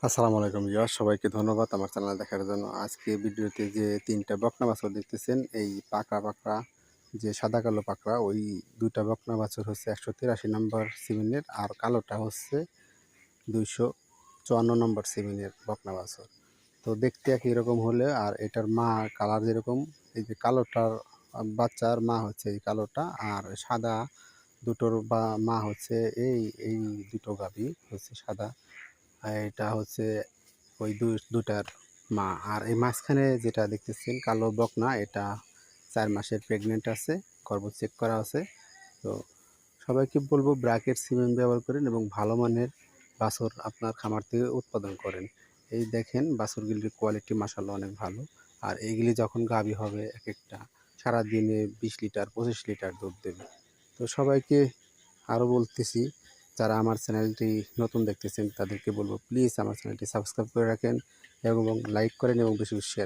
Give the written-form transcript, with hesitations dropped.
আসসালামু আলাইকুম ভিউয়ার্স, সবাইকে ধন্যবাদ আমার চ্যানেল দেখার জন্য। আজকে ভিডিওতে যে ৩টা বকনা বাছুর দেখতেছেন, এই পাকড়া যে সাদা কালো পাকড়া, ওই ২টা বকনা বাছুর হচ্ছে ১৮৩ নম্বর সিমেনের, আর কালোটা হচ্ছে ২৫৪ নম্বর সিমেনের বকনা বাছুর। তো দেখতে একই রকম হলে, আর এটার মা কালার যেরকম, এই যে কালোটার বাচ্চার মা হচ্ছে এই কালোটা, আর সাদা দুটোর বা মা হচ্ছে এই এই দুটো গাভী হচ্ছে সাদা। আর এটা হচ্ছে ওই দুটার মা। আর এই মাঝখানে যেটা দেখতেছেন কালো বকনা, এটা ৪ মাসের প্রেগনেন্ট আছে, গর্ভ চেক করা আছে। তো সবাইকে বলবো ব্র্যাকেট সিমেন্ট ব্যবহার করেন এবং ভালো মানের বাছুর আপনার খামার থেকে উৎপাদন করেন। এই দেখেন বাছুরগুলির কোয়ালিটি মাশাআল্লাহ অনেক ভালো। আর এইগুলি যখন গাভী হবে এক একটা সারাদিনে ২০ লিটার ২৫ লিটার দুধ দেবে। তো সবাইকে আরও বলতেছি, যারা আমার চ্যানেলটি নতুন দেখতেছেন তাদেরকে বলবো প্লিজ আমার চ্যানেলটি সাবস্ক্রাইব করে রাখেন এবং লাইক করেন এবং বেশি বেশি শেয়ার